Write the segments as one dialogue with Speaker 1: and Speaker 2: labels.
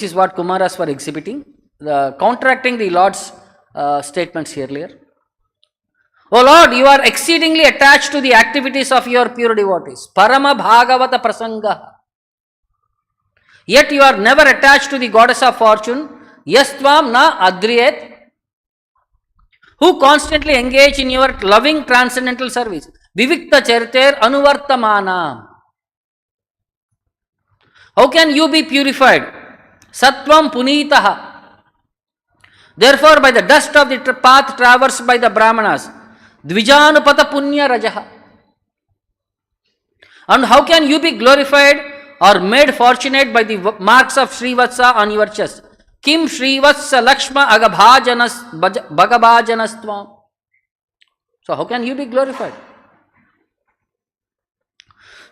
Speaker 1: is what Kumaras were exhibiting, counteracting the Lord's statements earlier. O Lord, you are exceedingly attached to the activities of your pure devotees. Parama Bhagavata Prasanga. Yet you are never attached to the goddess of fortune. Yastvam na adriyet. Who constantly engage in your loving transcendental service. Vivikta chariter anuvartamana. How can you be purified? Sattvam punitaha. Therefore, by the dust of the path traversed by the brāhmaṇas, dvijanupata punya rajaha. And how can you be glorified or made fortunate by the marks of Śrīvatsa on your chest? Kim Śrīvatsa Lakshma bhagabhajanastvam. So how can you be glorified?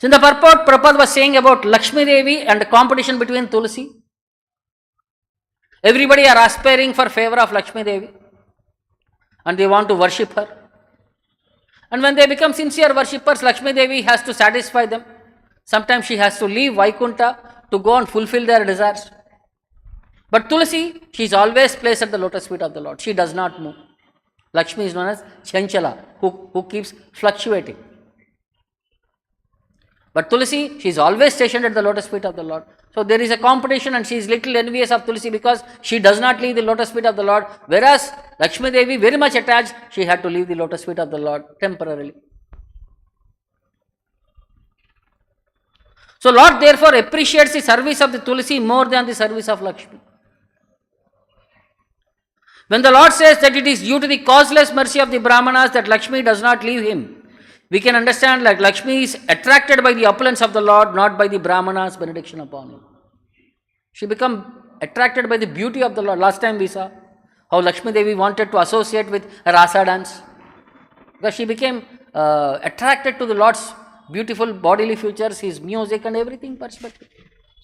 Speaker 1: So in the purport, Prabhupada was saying about Lakshmi Devi and the competition between Tulsi. Everybody are aspiring for favor of Lakshmi Devi and they want to worship her. And when they become sincere worshippers, Lakshmi Devi has to satisfy them. Sometimes she has to leave Vaikunta to go and fulfill their desires. But Tulsi, she is always placed at the lotus feet of the Lord. She does not move. Lakshmi is known as Chanchala, who keeps fluctuating. But Tulsi, she is always stationed at the lotus feet of the Lord. So there is a competition and she is little envious of Tulsi because she does not leave the lotus feet of the Lord. Whereas Lakshmi Devi, very much attached, she had to leave the lotus feet of the Lord temporarily. So Lord therefore appreciates the service of the Tulsi more than the service of Lakshmi. When the Lord says that it is due to the causeless mercy of the brāhmaṇas that Lakshmi does not leave him, we can understand like Lakshmi is attracted by the opulence of the Lord, not by the brāhmaṇas' benediction upon him. She become attracted by the beauty of the Lord. Last time we saw how Lakshmi Devi wanted to associate with rasa dance. Because she became attracted to the Lord's beautiful bodily features, his music and everything perspective.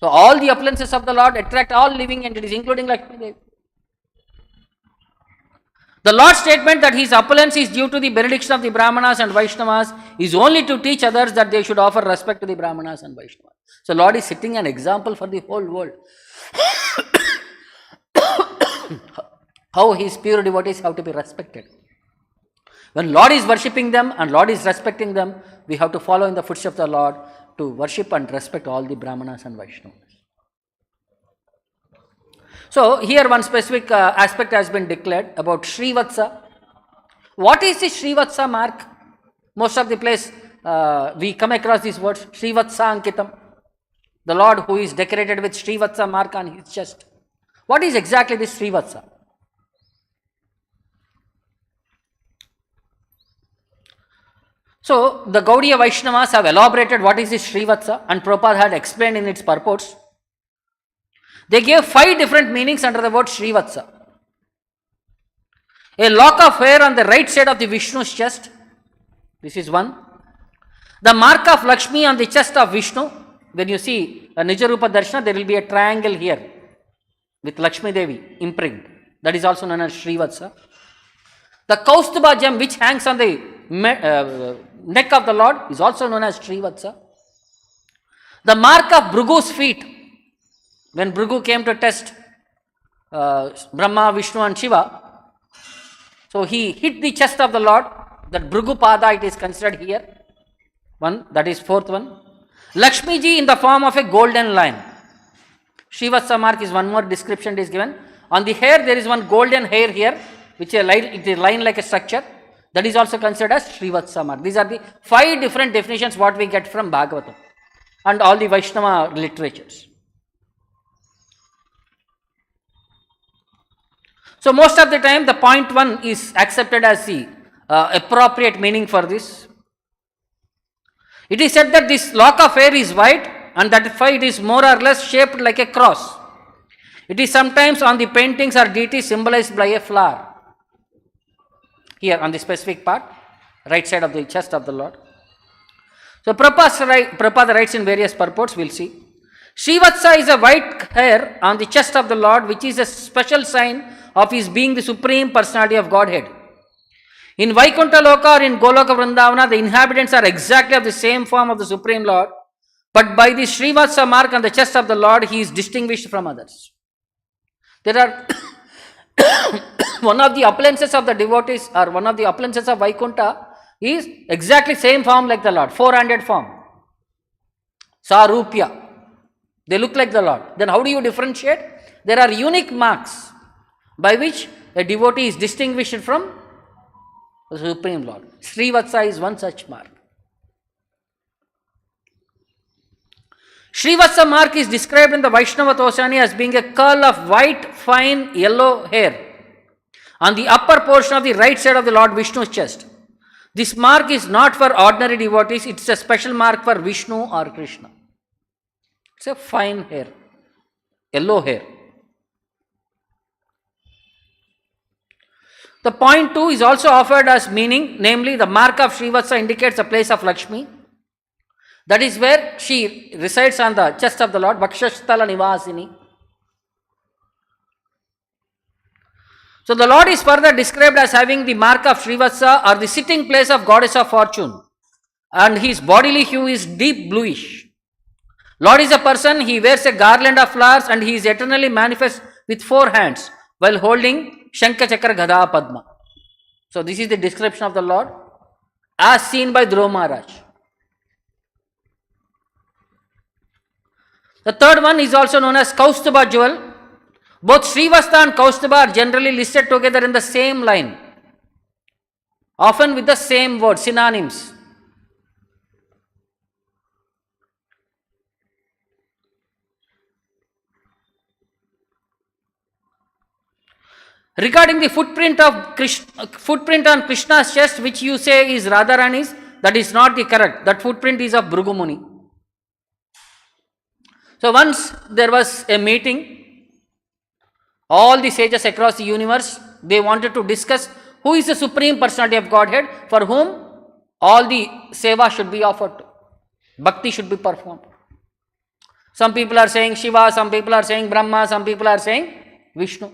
Speaker 1: So all the opulences of the Lord attract all living entities, including Lakshmi Devi. The Lord's statement that his opulence is due to the benediction of the brāhmaṇas and Vaishnavas is only to teach others that they should offer respect to the brāhmaṇas and Vaishnavas. So Lord is setting an example for the whole world. How his pure devotees have to be respected. When Lord is worshipping them and Lord is respecting them, we have to follow in the footsteps of the Lord to worship and respect all the brāhmaṇas and Vaishnavas. So here one specific aspect has been declared about Śrīvatsa. What is the Śrīvatsa mark? Most of the place we come across these words, Shrivatsa Ankitam. The Lord who is decorated with Śrīvatsa mark on his chest. What is exactly this Śrīvatsa? So the Gaudiya Vaishnavas have elaborated what is this Śrīvatsa and Prabhupada had explained in its purports. They gave 5 different meanings under the word Śrīvatsa. A lock of hair on the right side of the Vishnu's chest. This is one. The mark of Lakshmi on the chest of Vishnu. When you see a Nijarupa Darshana, there will be a triangle here with Lakshmi Devi imprint. That is also known as Śrīvatsa. The Kaustubha gem which hangs on the neck of the Lord is also known as Śrīvatsa. The mark of Bhrigu's feet. When Bhrigu came to test Brahma, Vishnu and Shiva, so he hit the chest of the Lord, that Bhrigu Pada it is considered here. One, that is 4th one. Lakshmi ji in the form of a golden lion. Shrivatsa mark is one more description is given. On the hair there is one golden hair here, which is it is line like a structure. That is also considered as Shrivatsa mark. These are the 5 different definitions what we get from Bhagavatam and all the Vaishnava literatures. So most of the time the point 1 is accepted as the appropriate meaning for this. It is said that this lock of hair is white and that it is more or less shaped like a cross. It is sometimes on the paintings or deities symbolized by a flower. Here on the specific part, right side of the chest of the Lord. So Prabhupada writes in various purports, we will see. Śrīvatsa is a white hair on the chest of the Lord, which is a special sign of his being the supreme personality of Godhead. In Vaikuntha Loka or in Goloka Vrindavana, the inhabitants are exactly of the same form of the Supreme Lord, but by the Śrīvatsa mark on the chest of the Lord, he is distinguished from others. There are one of the appliances of the devotees or one of the appliances of Vaikuntha is exactly same form like the Lord, four-handed form. Sarupya. They look like the Lord. Then how do you differentiate? There are unique marks by which a devotee is distinguished from the Supreme Lord. Śrīvatsa is one such mark. Śrīvatsa mark is described in the Vaishnava Tosani as being a curl of white, fine, yellow hair on the upper portion of the right side of the Lord Vishnu's chest. This mark is not for ordinary devotees, it is a special mark for Vishnu or Krishna. It's a fine hair, yellow hair. The point 2 is also offered as meaning, namely the mark of Shrivatsa indicates the place of Lakshmi. That is where she resides on the chest of the Lord, Vakshasthala Nivasini. So the Lord is further described as having the mark of Shrivatsa or the sitting place of goddess of fortune, and his bodily hue is deep bluish. Lord is a person, he wears a garland of flowers and he is eternally manifest with 4 hands while holding Shankha Chakra Gada Padma. So this is the description of the Lord as seen by Dhruva Maharaj. The third one is also known as Kaustubha jewel. Both Srivatsa and Kaustubha are generally listed together in the same line, often with the same word, synonyms. Regarding the footprint on Krishna's chest, which you say is Radharani's, that is not the correct. That footprint is of Bhrigu Muni. So once there was a meeting, all the sages across the universe, they wanted to discuss who is the Supreme Personality of Godhead for whom all the seva should be offered to. Bhakti should be performed. Some people are saying Shiva, some people are saying Brahma, some people are saying Vishnu.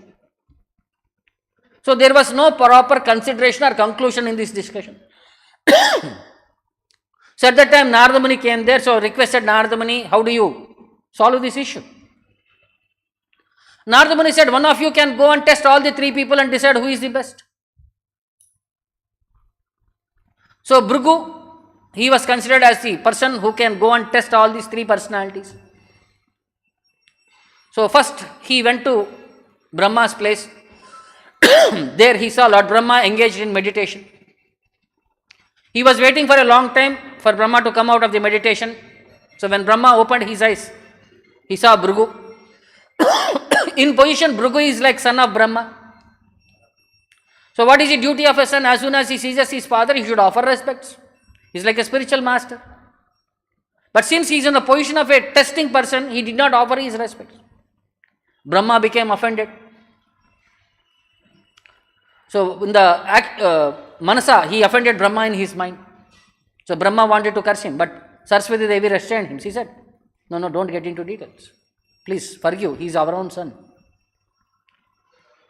Speaker 1: So there was no proper consideration or conclusion in this discussion. So at that time Narada Muni came there, so requested Narada Muni, how do you solve this issue? Narada Muni said, one of you can go and test all the 3 people and decide who is the best. So Bhrigu, he was considered as the person who can go and test all these 3 personalities. So first he went to Brahma's place. There he saw Lord Brahma engaged in meditation. He was waiting for a long time for Brahma to come out of the meditation. So when Brahma opened his eyes, he saw Bhrigu. In position, Bhrigu is like son of Brahma. So what is the duty of a son? As soon as he sees his father, he should offer respects. He is like a spiritual master. But since he is in the position of a testing person, he did not offer his respects. Brahma became offended. So in the Manasa, he offended Brahma in his mind. So Brahma wanted to curse him, but Saraswati Devi restrained him. She said, no, don't get into details. Please forgive, he is our own son.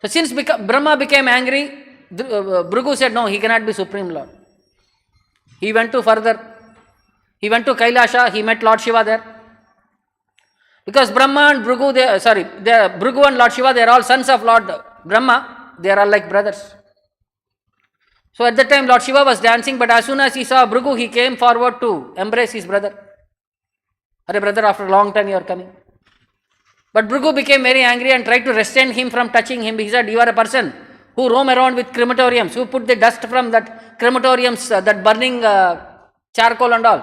Speaker 1: So since Brahma became angry, Bhrigu said, no, he cannot be Supreme Lord. He went to Kailasha, he met Lord Shiva there. Because Brahma and Bhrigu, Bhrigu and Lord Shiva, they are all sons of Lord Brahma. They are all like brothers. So at that time Lord Shiva was dancing, but as soon as he saw Bhrigu, he came forward to embrace his brother. Hare brother, after a long time you are coming. But Bhrigu became very angry and tried to restrain him from touching him. He said, you are a person who roam around with crematoriums, who put the dust from that crematoriums, that burning charcoal and all.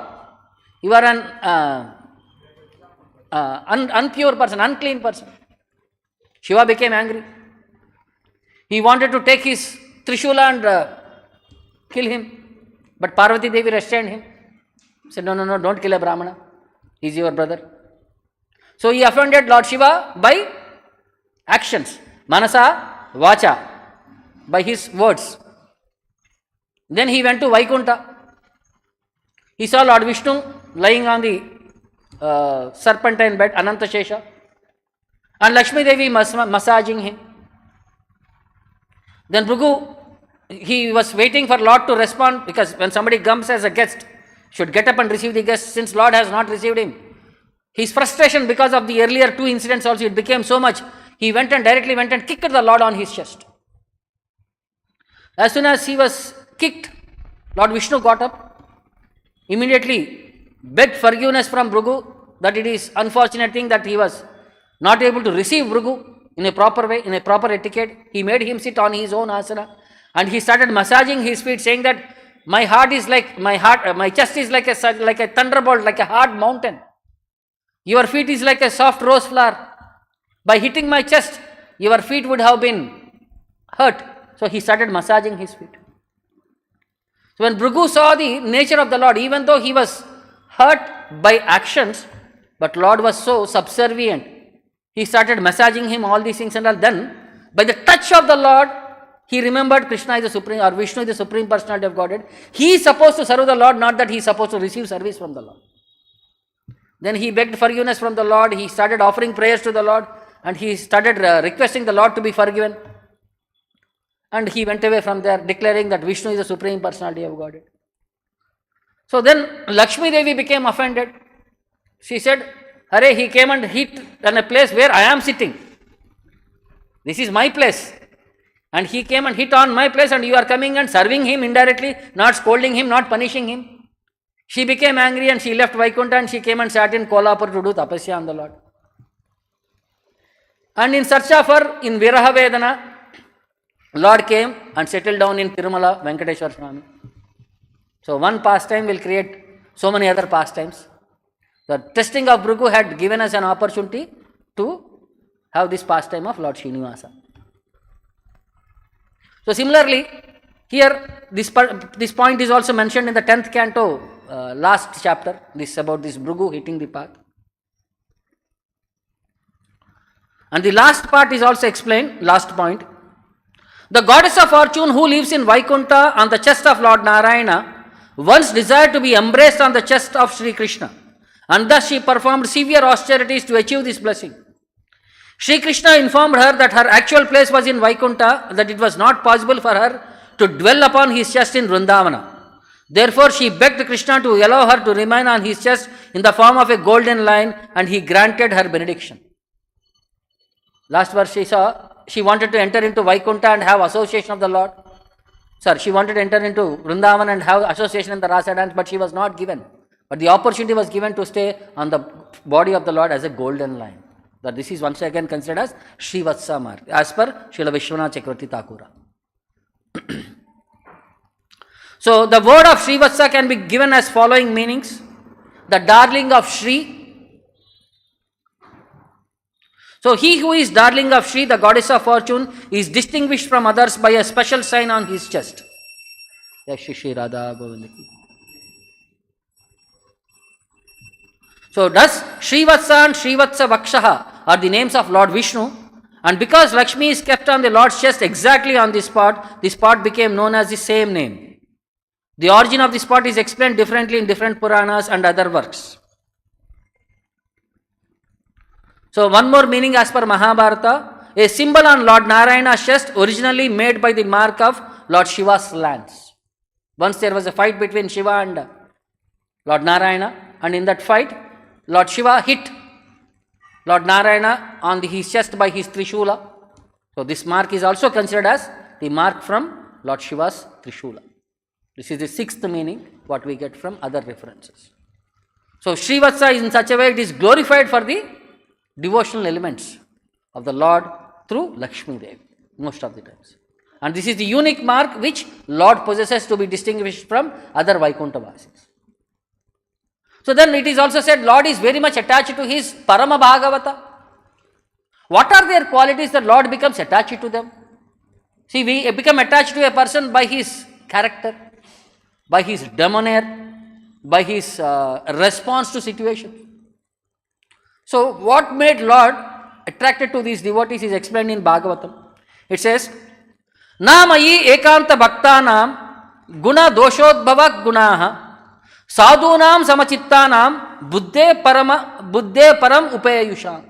Speaker 1: You are an unpure person, unclean person. Shiva became angry. He wanted to take his Trishula and kill him. But Parvati Devi restrained him. Said, no, don't kill a Brahmana. He is your brother. So he offended Lord Shiva by actions. Manasa, Vacha, by his words. Then he went to Vaikuntha. He saw Lord Vishnu lying on the serpentine bed, Ananta Shesha, and Lakshmi Devi massaging him. Then Bhrigu, he was waiting for Lord to respond, because when somebody comes as a guest, should get up and receive the guest. Since Lord has not received him, his frustration because of the earlier 2 incidents also, it became so much. he directly went and kicked the Lord on his chest. As soon as he was kicked, Lord Vishnu got up, immediately begged forgiveness from Bhrigu, that it is unfortunate thing that he was not able to receive Bhrigu in a proper way, in a proper etiquette. He made him sit on his own asana and he started massaging his feet, saying that my chest is like a thunderbolt, like a hard mountain. Your feet is like a soft rose flower. By hitting my chest, your feet would have been hurt. So he started massaging his feet. So when Bhrigu saw the nature of the Lord, even though he was hurt by actions, but Lord was so subservient, he started massaging him, all these things and all. Then, by the touch of the Lord, he remembered Krishna is the supreme, or Vishnu is the supreme personality of Godhead. He is supposed to serve the Lord, not that he is supposed to receive service from the Lord. Then he begged forgiveness from the Lord. He started offering prayers to the Lord, and he started requesting the Lord to be forgiven. And he went away from there, declaring that Vishnu is the supreme personality of Godhead. So then Lakshmi Devi became offended. She said, Hare, he came and hit in a place where I am sitting. This is my place. And he came and hit on my place, and you are coming and serving him indirectly, not scolding him, not punishing him. She became angry and she left Vaikuntha and she came and sat in Kolhapur to do tapasya on the Lord. And in search of her, in Viraha Vedana, Lord came and settled down in Tirumala, Venkateshwar Swamy. So one pastime will create so many other pastimes. The testing of Bhrigu had given us an opportunity to have this pastime of Lord Srinivasa. So similarly, here this point is also mentioned in the 10th canto, last chapter, about this Bhrigu hitting the path. And the last part is also explained, last point. The goddess of fortune who lives in Vaikuntha on the chest of Lord Narayana once desired to be embraced on the chest of Sri Krishna, and thus she performed severe austerities to achieve this blessing. Sri Krishna informed her that her actual place was in Vaikuntha, that it was not possible for her to dwell upon his chest in Vrindavana. Therefore, she begged Krishna to allow her to remain on his chest in the form of a golden lion, and he granted her benediction. Last verse she saw, she wanted to enter into Vaikuntha and have association of the Lord. She wanted to enter into Vrindavan and have association in the Rasa dance, but she was not given. But the opportunity was given to stay on the body of the Lord as a golden lion. That this is once again considered as Śrīvatsa mark, as per Srila Vishwanath Chakravarti Thakura. So the word of Śrīvatsa can be given as following meanings. The darling of Shri. So he who is darling of Shri, the goddess of fortune, is distinguished from others by a special sign on his chest. Shri Radha Govinda. So thus Śrīvatsa and Śrīvatsa Vakshaha are the names of Lord Vishnu, and because Lakshmi is kept on the Lord's chest exactly on this spot became known as the same name. The origin of this spot is explained differently in different Puranas and other works. So one more meaning as per Mahabharata, a symbol on Lord Narayana's chest originally made by the mark of Lord Shiva's lance. Once there was a fight between Shiva and Lord Narayana, and in that fight, Lord Shiva hit Lord Narayana on his chest by his Trishula. So this mark is also considered as the mark from Lord Shiva's Trishula. This is the sixth meaning what we get from other references. So Śrīvatsa is in such a way it is glorified for the devotional elements of the Lord through Lakshmi Devi most of the times. And this is the unique mark which Lord possesses to be distinguished from other Vaikuntha Vasis. So then it is also said Lord is very much attached to his Parama Bhagavata. What are their qualities that Lord becomes attached to them? See, we become attached to a person by his character, by his demeanor, by his response to situation. So what made Lord attracted to these devotees is explained in Bhagavatam. It says, Namayi ekanta bhaktanam guna doshodbhava gunaha sadhunam samachittanam buddhe param upayayusham.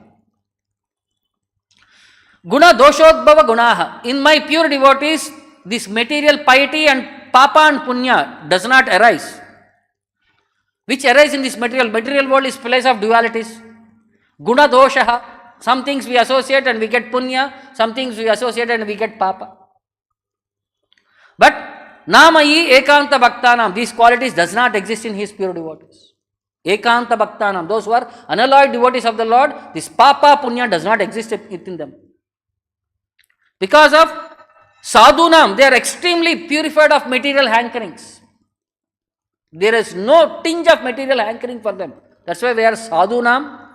Speaker 1: Guna doshodbhava gunaha. In my pure devotees, this material piety and papa and punya does not arise. Which arise in this material? Material world is place of dualities. Guna doshaha. Some things we associate and we get punya, some things we associate and we get papa. But namayi ekanta bhaktanam, these qualities does not exist in his pure devotees. Ekanta bhaktanam, those who are unalloyed devotees of the Lord, this papa punya does not exist within them. Because of sadhunam, they are extremely purified of material hankerings. There is no tinge of material hankering for them. That's why they are sadhunam.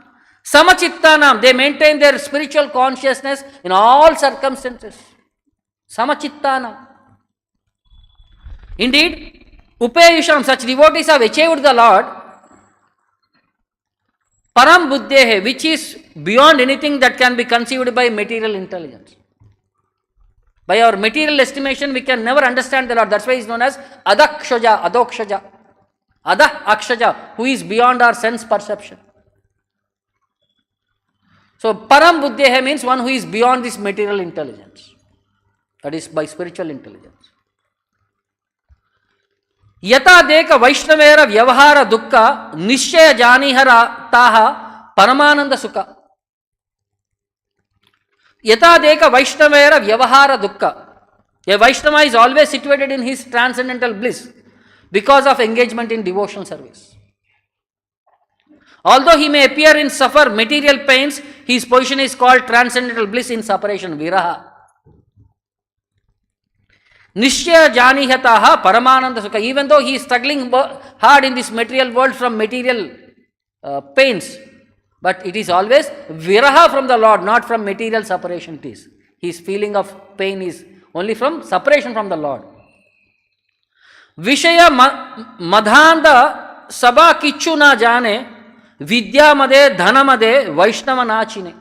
Speaker 1: Samachittanam, they maintain their spiritual consciousness in all circumstances. Samachittanam. Indeed, upayusham, such devotees have achieved the Lord, param buddhehe, which is beyond anything that can be conceived by material intelligence. By our material estimation, we can never understand the Lord. That's why he is known as adakshaja, adokshaja. Adah akshaja, who is beyond our sense perception. So, param buddhehe means one who is beyond this material intelligence. That is by spiritual intelligence. Yata deka Vaishnavera vyavahara dukkha nishchaya janihara taha paramananda sukha. Yata deka Vaishnavera vyavahara dukkha. A Vaishnava is always situated in his transcendental bliss because of engagement in devotional service. Although he may appear in suffer material pains, his position is called transcendental bliss in separation, viraha. Nishya janihataha paramananda sukha. Even though he is struggling hard in this material world from material pains, but it is always viraha from the Lord, not from material separation it is. His feeling of pain is only from separation from the Lord. Vishaya madhanda sabha kichu na jane, vidya made dhana made vaishnava nachine.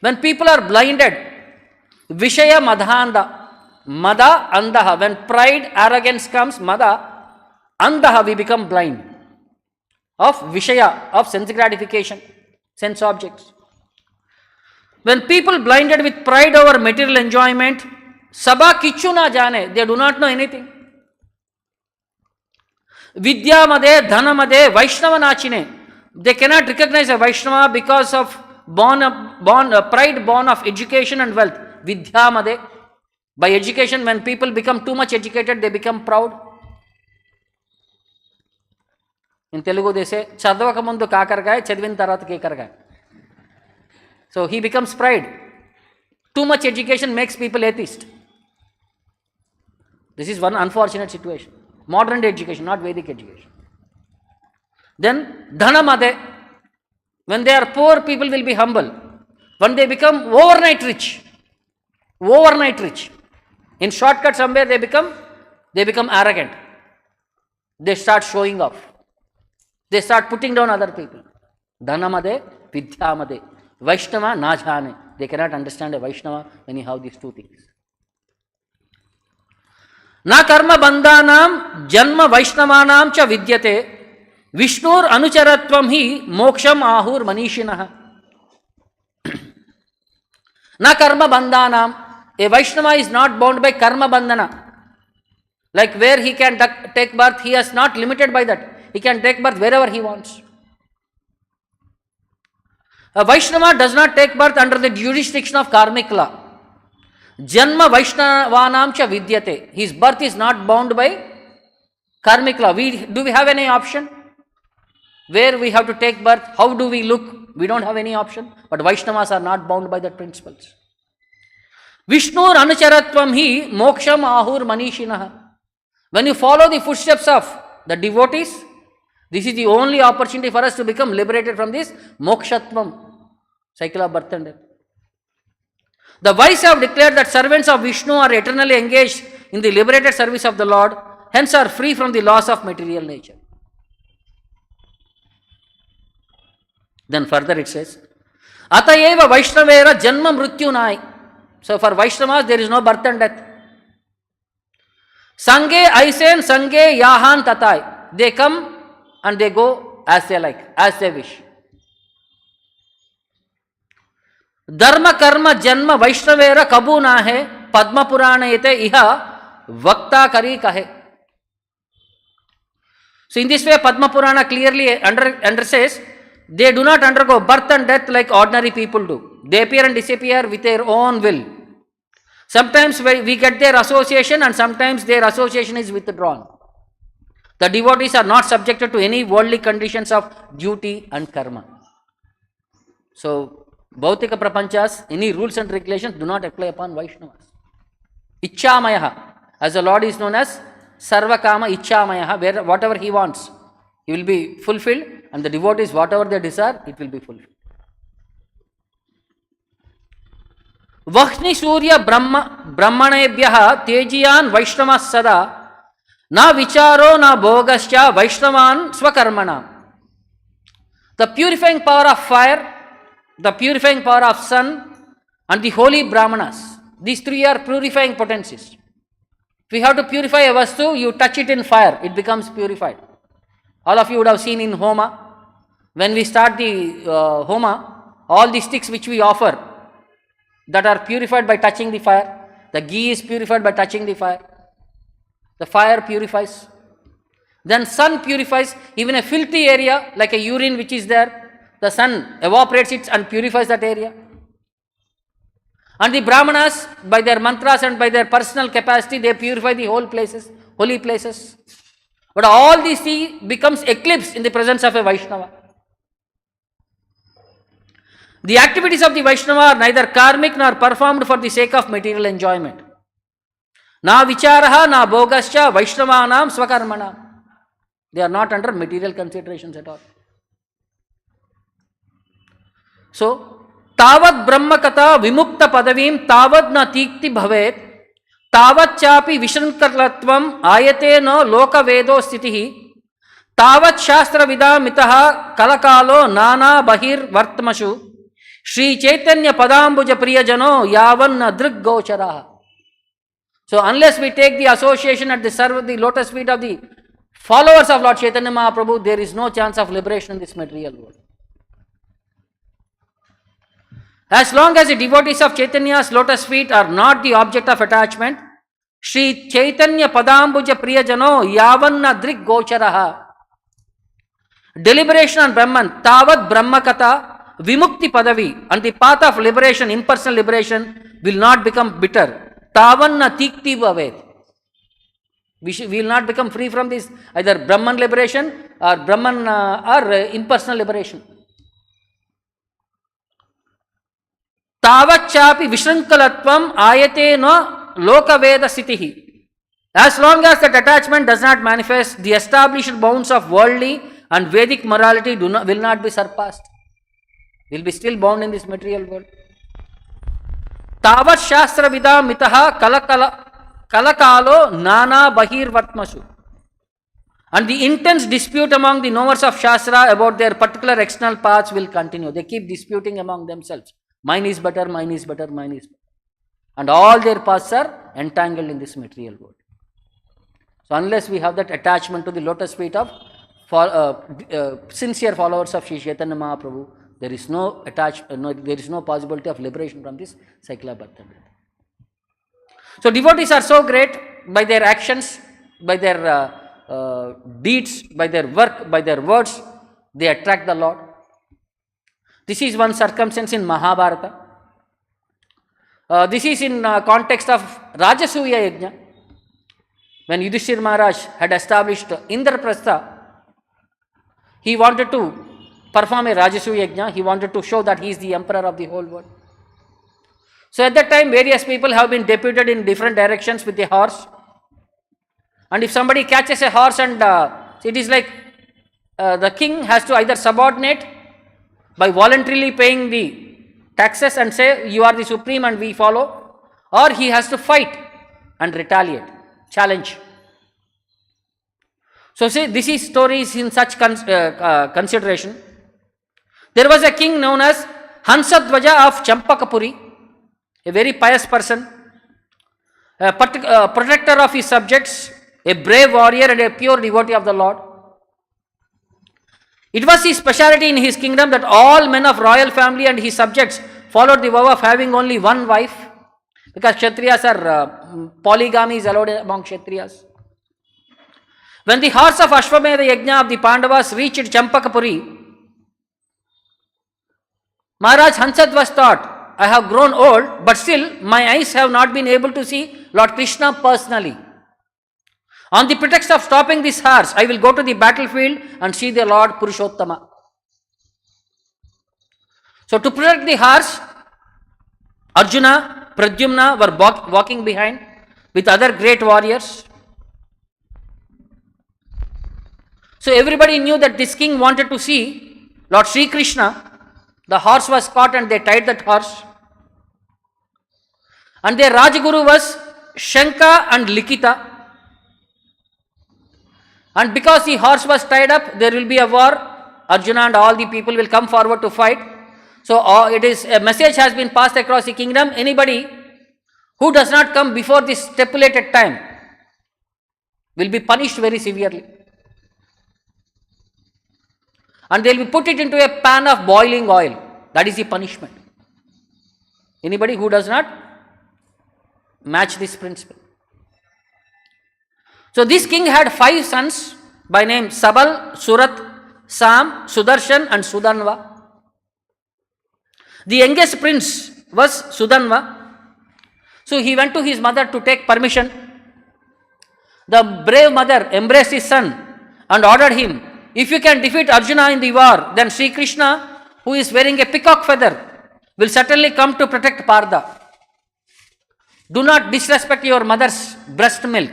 Speaker 1: When people are blinded, Vishaya madhanda, mada andaha. When pride, arrogance comes, mada andaha, we become blind of Vishaya, of sense gratification, sense objects. When people blinded with pride over material enjoyment, sabha kichu na jane, they do not know anything. Vidya made, dhana made, vaishnava nachine. They cannot recognize a Vaishnava because of pride born of education and wealth. Vidya made. By education, when people become too much educated, they become proud. In Telugu, they say, Chadavaka mundu kakargaye, chadivin tarat kekargaye. So he becomes pride. Too much education makes people atheist. This is one unfortunate situation. Modern day education, not Vedic education. Then, dhana made. When they are poor, people will be humble. When they become overnight rich, in shortcut somewhere they become arrogant. They start showing off. They start putting down other people. Dhana made, vidya made. Vaishnava na jhane. They cannot understand a Vaishnava when you have these two things. Na karma bandhanam janma vaishnavanam cha vidyate Vishnur anucharatvam hi moksham ahur manishinaha. Na karma bandhanam. A Vaishnava is not bound by karma bandhana. Like where he can take birth, he is not limited by that. He can take birth wherever he wants. A Vaishnava does not take birth under the jurisdiction of karmic law. Janma Vaishnavanam cha vidyate. His birth is not bound by karmic law. Do we have any option? Where we have to take birth? How do we look? We don't have any option. But Vaishnavas are not bound by that principles. Vishnur anucharatvam hi moksham ahur manishinaha. When you follow the footsteps of the devotees, this is the only opportunity for us to become liberated from this mokshatvam, cycle of birth and death. The wise have declared that servants of Vishnu are eternally engaged in the liberated service of the Lord, hence are free from the loss of material nature. Then further it says, Atayeva Vaishnavera Janma Mrityunai. So for Vaishnavas there is no birth and death. Sange Aisen Sange Yahan Tatai. They come and they go as they like, as they wish. Dharma karma janma Vaishnavera kabu na hai Padma Purana yete iha vakta kari kahe. So in this way Padma Purana clearly says they do not undergo birth and death like ordinary people do. They appear and disappear with their own will. Sometimes we get their association and sometimes their association is withdrawn. The devotees are not subjected to any worldly conditions of duty and karma. So, Bhautika Prapanchas, any rules and regulations do not apply upon Vaishnavas. Icchamayaha, as the Lord is known as Sarvakama Icchamayaha, where whatever he wants, he will be fulfilled, and the devotees, whatever they desire, it will be fulfilled. Vahni Surya Brahmanebhyaha Tejiyan Vaishnavas Sada Na Vicharo Na Bhogascha Vaishnavan Swakarmana. The purifying power of fire, the purifying power of sun, and the holy brāhmaṇas, these three are purifying potencies. If you have to purify a vastu, you touch it in fire, it becomes purified. All of you would have seen in Homa, when we start the Homa, all the sticks which we offer that are purified by touching the fire. The ghee is purified by touching the fire. The fire purifies. Then sun purifies. Even a filthy area like a urine which is there, the sun evaporates it and purifies that area. And the brāhmanas, by their mantras and by their personal capacity, they purify the whole places, holy places. But all these three becomes eclipsed in the presence of a Vaishnava. The activities of the Vaishnava are neither karmic nor performed for the sake of material enjoyment. Na vicharaha na bhogascha Vaishnavanam swakarmanam. They are not under material considerations at all. So, Tavad Brahmakata Vimukta Padavim Tavad na Tikti Bhavet Tavat Chapi Vishankarlatvam Ayate no Loka Vedo Sthitihi Tavat Shastra Vida Mitaha Kalakalo Nana Bahir Vartmashu Shri Chaitanya Padambuja Priyajano Yavan Drig Gocharaha. So, unless we take the association at the lotus feet of the followers of Lord Chaitanya Mahaprabhu, there is no chance of liberation in this material world. As long as the devotees of Chaitanya's lotus feet are not the object of attachment, Shri Chaitanya Padambuja Priyajano Yavanna Drig Gocharaha. Deliberation on Brahman, Tavad Brahmakata, Vimukti Padavi, and the path of liberation, impersonal liberation, will not become bitter. Tavanna Tikti Bhavet. We will not become free from this, either Brahman liberation or impersonal liberation. Tavachapi Vishrankalatvam Ayate no Lokaveda Sitihi. As long as that attachment does not manifest, the established bounds of worldly and Vedic morality will not be surpassed. We will be still bound in this material world. Tavat Shastra Vida Mitaha Kalakalo Nana Bahir Vatmasu. And the intense dispute among the knowers of Shastra about their particular external paths will continue. They keep disputing among themselves. Mine is better, mine is better, mine is better. And all their paths are entangled in this material world. So unless we have that attachment to the lotus feet of sincere followers of Shri Chaitanya Mahaprabhu, there is no possibility of liberation from this cycle of birth and death. So devotees are so great by their actions, by their deeds, by their work, by their words, they attract the Lord. This is one circumstance in Mahabharata. This is in context of Rajasuya Yajna. When Yudhishthira Maharaj had established Indraprastha, he wanted to perform a Rajasuya Yajna. He wanted to show that he is the emperor of the whole world. So at that time, various people have been deputed in different directions with a horse. And if somebody catches a horse and it is like the king has to either subordinate by voluntarily paying the taxes and say, you are the supreme and we follow, or he has to fight and retaliate, challenge. So see, this is stories in such consideration. There was a king known as Hansadvaja of Champakapuri, a very pious person, a protector of his subjects, a brave warrior and a pure devotee of the Lord. It was his speciality in his kingdom that all men of royal family and his subjects followed the vow of having only one wife, because Kshatriyas are polygamy is allowed among Kshatriyas. When the horse of Ashwamedha Yajna of the Pandavas reached Champakapuri, Maharaj Hansadvas thought, I have grown old, but still my eyes have not been able to see Lord Krishna personally. On the pretext of stopping this horse, I will go to the battlefield and see the Lord Purushottama. So to protect the horse, Arjuna, Pradyumna were walking behind with other great warriors. So everybody knew that this king wanted to see Lord Sri Krishna. The horse was caught and they tied that horse. And their Rajaguru was Shanka and Likita. And because the horse was tied up, there will be a war. Arjuna and all the people will come forward to fight. So it is a message has been passed across the kingdom. Anybody who does not come before this stipulated time will be punished very severely. And they will be put it into a pan of boiling oil. That is the punishment. Anybody who does not match this principle. So this king had 5 sons by name Sabal, Surat, Sam, Sudarshan and Sudhanva. The youngest prince was Sudhanva. So he went to his mother to take permission. The brave mother embraced his son and ordered him, if you can defeat Arjuna in the war, then Sri Krishna, who is wearing a peacock feather, will certainly come to protect Partha. Do not disrespect your mother's breast milk.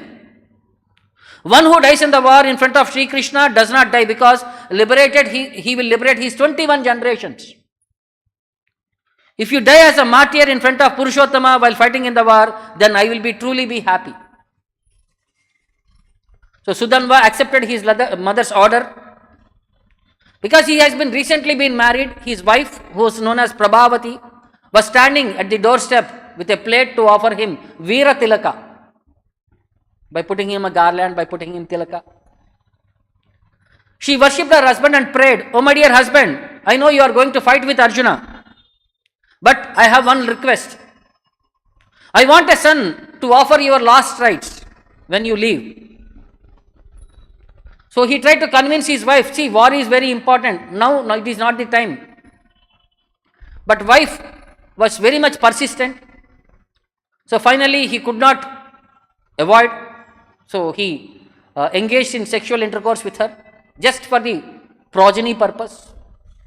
Speaker 1: One who dies in the war in front of Sri Krishna does not die, because he will liberate his 21 generations. If you die as a martyr in front of Purushottama while fighting in the war, then I will truly be happy. So Sudhanva accepted his mother's order. Because he has recently been married, his wife, who is known as Prabhavati, was standing at the doorstep with a plate to offer him Veera Tilaka. By putting him a garland, by putting him tilaka. She worshipped her husband and prayed, oh my dear husband, I know you are going to fight with Arjuna, but I have one request. I want a son to offer your last rites when you leave. So he tried to convince his wife, see, war is very important. Now it is not the time. But wife was very much persistent. So finally he could not avoid. So he engaged in sexual intercourse with her just for the progeny purpose.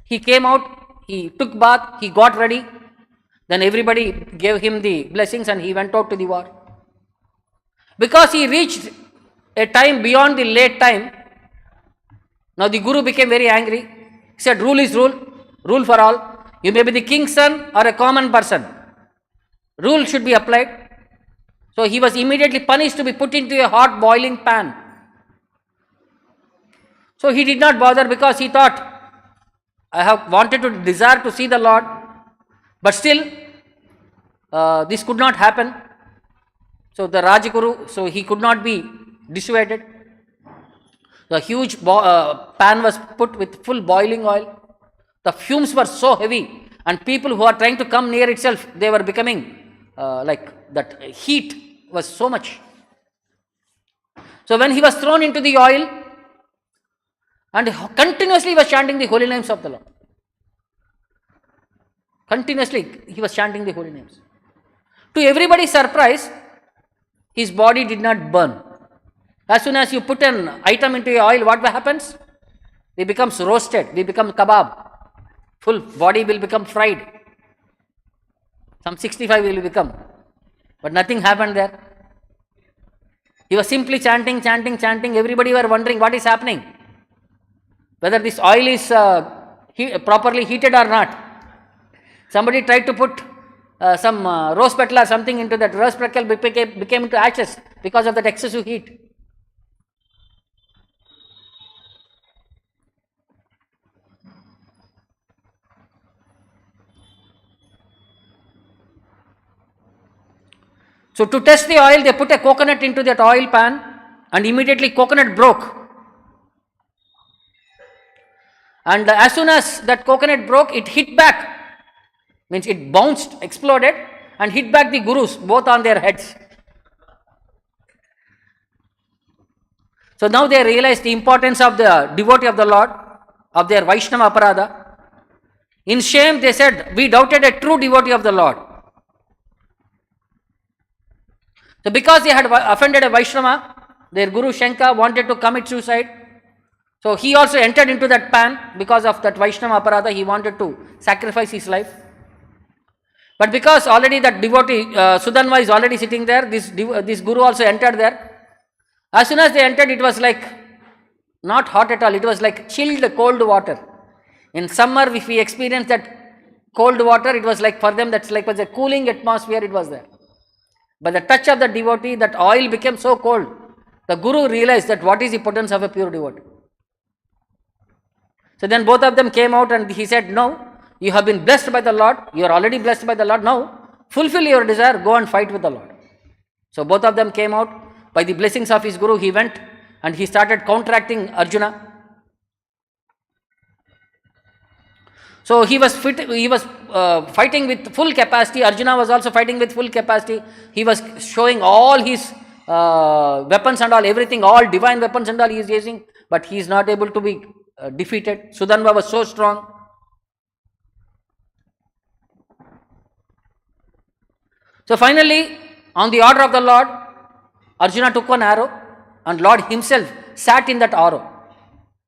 Speaker 1: He came out, he took bath, he got ready. Then everybody gave him the blessings and he went out to the war. Because he reached a time beyond the late time, now the Guru became very angry. He said, rule is rule, rule for all. You may be the king's son or a common person. Rule should be applied. So he was immediately punished to be put into a hot boiling pan. So he did not bother, because he thought, I have wanted to desire to see the Lord, but still this could not happen. So the Rajaguru, so he could not be dissuaded. The huge pan was put with full boiling oil. The fumes were so heavy, and people who are trying to come near itself, they were becoming like that heat was so much. So when he was thrown into the oil, and continuously was chanting the holy names of the Lord. Continuously he was chanting the holy names. To everybody's surprise, his body did not burn. As soon as you put an item into oil, what happens? It becomes roasted, it becomes kebab. Full body will become fried. Some 65 will become. But nothing happened there. He was simply chanting. Everybody were wondering what is happening. Whether this oil is properly heated or not. Somebody tried to put some rose petal or something into that. Rose petal became into ashes because of that excessive heat. So to test the oil, they put a coconut into that oil pan, and immediately coconut broke. And as soon as that coconut broke, it hit back. Means it bounced, exploded, and hit back the gurus, both on their heads. So now they realized the importance of the devotee of the Lord, of their Vaishnava aparadha. In shame, they said, we doubted a true devotee of the Lord. So because they had offended a Vaishnava, their Guru Shanka wanted to commit suicide. So he also entered into that pan because of that Vaishnava aparadha. He wanted to sacrifice his life. But because already that devotee, Sudhanva is already sitting there, this Guru also entered there. As soon as they entered, it was like not hot at all. It was like chilled cold water. In summer, if we experience that cold water, it was like for them, that's like was a cooling atmosphere, it was there. By the touch of the devotee, that oil became so cold. The Guru realized that what is the potence of a pure devotee. So then both of them came out and he said, no, you have been blessed by the Lord. You are already blessed by the Lord. Now, fulfill your desire, go and fight with the Lord. So both of them came out. By the blessings of his Guru, he went and he started counteracting Arjuna. So he was fighting with full capacity. Arjuna was also fighting with full capacity. He was showing all his weapons and all, everything, all divine weapons and all he is using. But he is not able to be defeated. Sudhanva was so strong. So finally, on the order of the Lord, Arjuna took one arrow and Lord himself sat in that arrow.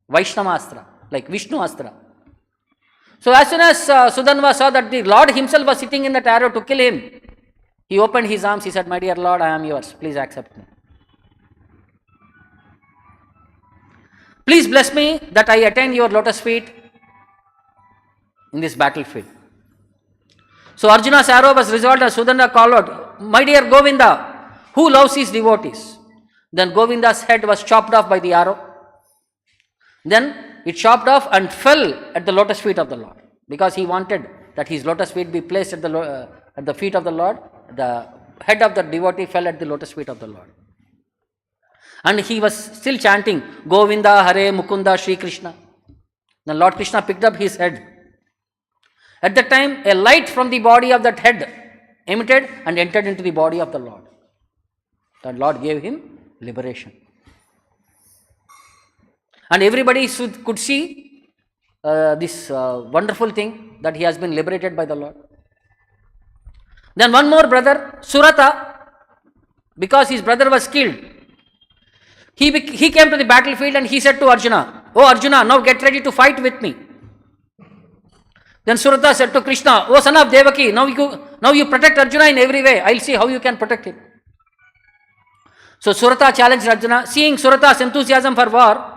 Speaker 1: Vaishnava Astra, like Vishnu Astra. So as soon as Sudhanva saw that the Lord himself was sitting in that arrow to kill him, he opened his arms, he said, my dear Lord, I am yours, please accept me. Please bless me that I attain your lotus feet in this battlefield. So Arjuna's arrow was resolved as Sudhanva called out, my dear Govinda, who loves his devotees? Then Govinda's head was chopped off by the arrow. Then it chopped off and fell at the lotus feet of the Lord. Because he wanted that his lotus feet be placed at the feet of the Lord. The head of the devotee fell at the lotus feet of the Lord. And he was still chanting, Govinda, Hare, Mukunda, Shri Krishna. Then Lord Krishna picked up his head. At that time, a light from the body of that head emitted and entered into the body of the Lord. The Lord gave him liberation. And everybody could see this wonderful thing that he has been liberated by the Lord. Then one more brother, Surata, because his brother was killed, he came to the battlefield and he said to Arjuna, oh Arjuna, now get ready to fight with me. Then Surata said to Krishna, oh son of Devaki, now you protect Arjuna in every way. I'll see how you can protect him. So Surata challenged Arjuna. Seeing Surata's enthusiasm for war,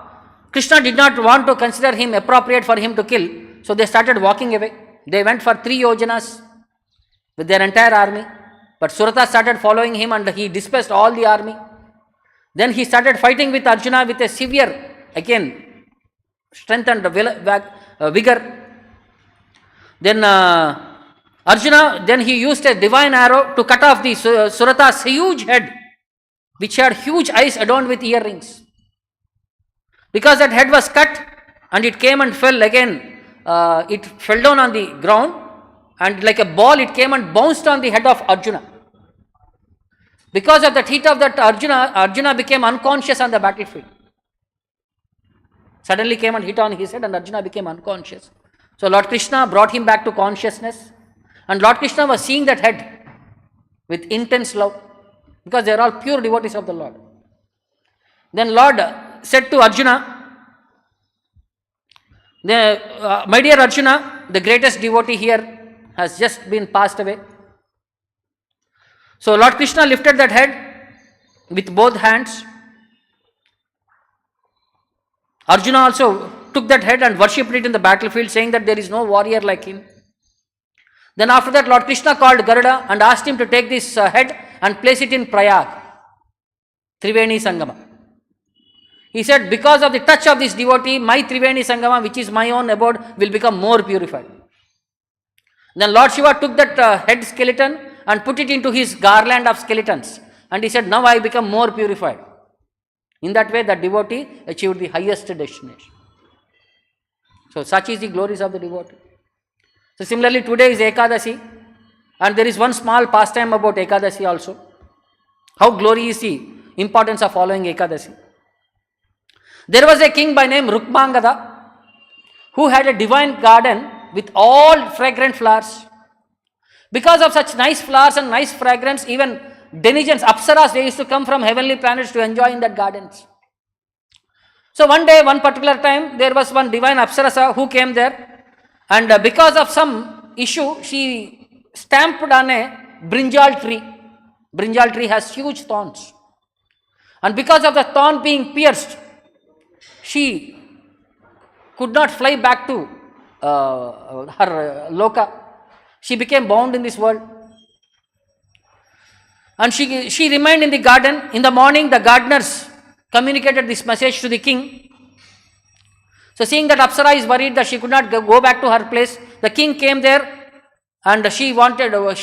Speaker 1: Krishna did not want to consider him appropriate for him to kill. So they started walking away. They went for 3 yojanas with their entire army. But Surata started following him and he dispersed all the army. Then he started fighting with Arjuna with a severe, again, strength and vigor. Then Arjuna, then he used a divine arrow to cut off the Surata's huge head, which had huge eyes adorned with earrings. Because that head was cut and it came and fell again, it fell down on the ground and like a ball it came and bounced on the head of Arjuna. Because of the heat of that Arjuna became unconscious on the battlefield. Suddenly came and hit on his head and Arjuna became unconscious. So Lord Krishna brought him back to consciousness and Lord Krishna was seeing that head with intense love because they are all pure devotees of the Lord. Then Lord said to Arjuna, my dear Arjuna, the greatest devotee here has just been passed away. So Lord Krishna lifted that head with both hands. Arjuna also took that head and worshipped it in the battlefield, saying that there is no warrior like him. Then after that, Lord Krishna called Garuda and asked him to take this head and place it in Prayag, Triveni Sangama. He said, because of the touch of this devotee, my Triveni Sangama, which is my own abode, will become more purified. Then Lord Shiva took that head skeleton and put it into his garland of skeletons. And he said, now I become more purified. In that way, the devotee achieved the highest destination. So such is the glories of the devotee. So similarly, today is Ekadashi. And there is one small pastime about Ekadashi also. How glorious is the importance of following Ekadashi. There was a king by name Rukmangada who had a divine garden with all fragrant flowers. Because of such nice flowers and nice fragrance, even denizens, apsaras, they used to come from heavenly planets to enjoy in that gardens. So one day, one particular time, there was one divine apsarasa who came there, and because of some issue, she stamped on a brinjal tree. Brinjal tree has huge thorns. And because of the thorn being pierced, she could not fly back to her loka. She became bound in this world. And she remained in the garden. In the morning, the gardeners communicated this message to the king. So seeing that Apsara is worried that she could not go back to her place, the king came there and she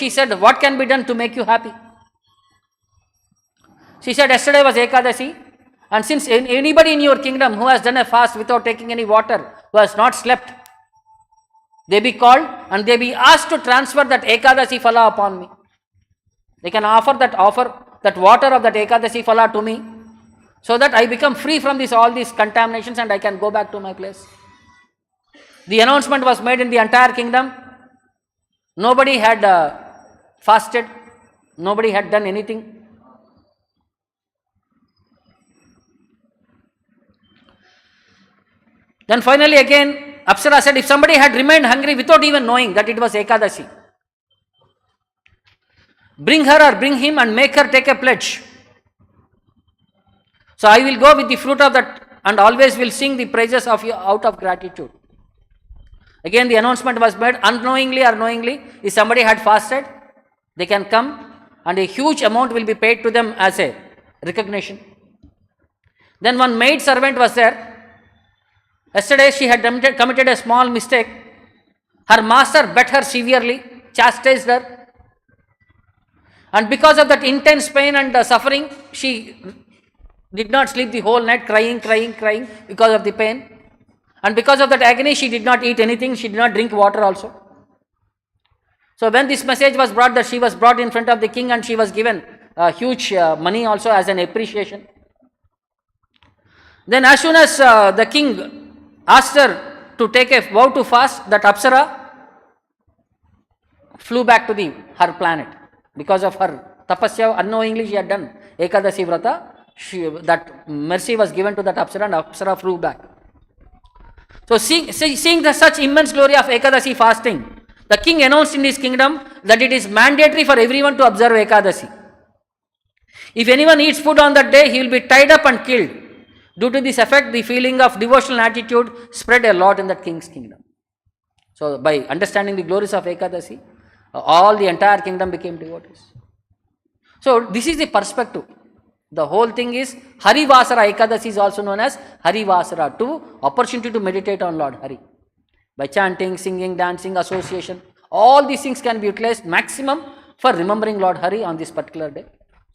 Speaker 1: said, what can be done to make you happy? She said, yesterday was Ekadashi, and since anybody in your kingdom who has done a fast without taking any water, who has not slept, they be called and they be asked to transfer that Ekadashi phala upon me. They can offer that water of that Ekadashi phala to me, so that I become free from all these contaminations and I can go back to my place. The announcement was made in the entire kingdom. Nobody had fasted. Nobody had done anything. Then finally again, Apsara said, if somebody had remained hungry without even knowing that it was Ekadashi, bring her or bring him and make her take a pledge. So I will go with the fruit of that and always will sing the praises of you out of gratitude. Again the announcement was made, unknowingly or knowingly, if somebody had fasted, they can come and a huge amount will be paid to them as a recognition. Then one maid servant was there. Yesterday she had committed a small mistake. Her master bet her severely, chastised her. And because of that intense pain and suffering, she did not sleep the whole night, crying because of the pain. And because of that agony, she did not eat anything, she did not drink water also. So when this message was brought, that she was brought in front of the king and she was given huge money also as an appreciation. Then as soon as the king asked her to take a vow to fast, that Apsara flew back to her planet. Because of her tapasya, unknowingly she had done Ekadashi Vrata, that mercy was given to that Apsara and Apsara flew back. So seeing such immense glory of Ekadashi fasting, the king announced in his kingdom that it is mandatory for everyone to observe Ekadashi. If anyone eats food on that day, he will be tied up and killed. Due to this effect, the feeling of devotional attitude spread a lot in that king's kingdom. So by understanding the glories of Ekadashi, all the entire kingdom became devotees. So this is the perspective. The whole thing is Hari Vasara. Ekadashi is also known as Hari Vasara, to opportunity to meditate on Lord Hari. By chanting, singing, dancing, association, all these things can be utilized maximum for remembering Lord Hari on this particular day.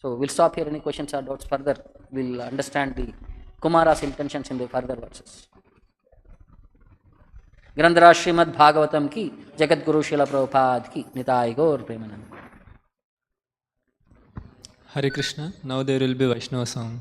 Speaker 1: So we'll stop here. Any questions or doubts further, we'll understand the Kumara's intentions in the further verses. Grandhara Srimad Bhagavatam ki, Jagat Guru Srila Prabhupada ki, Nitai Gaur Premanand.
Speaker 2: Hare Krishna. Now there will be Vaishnava song.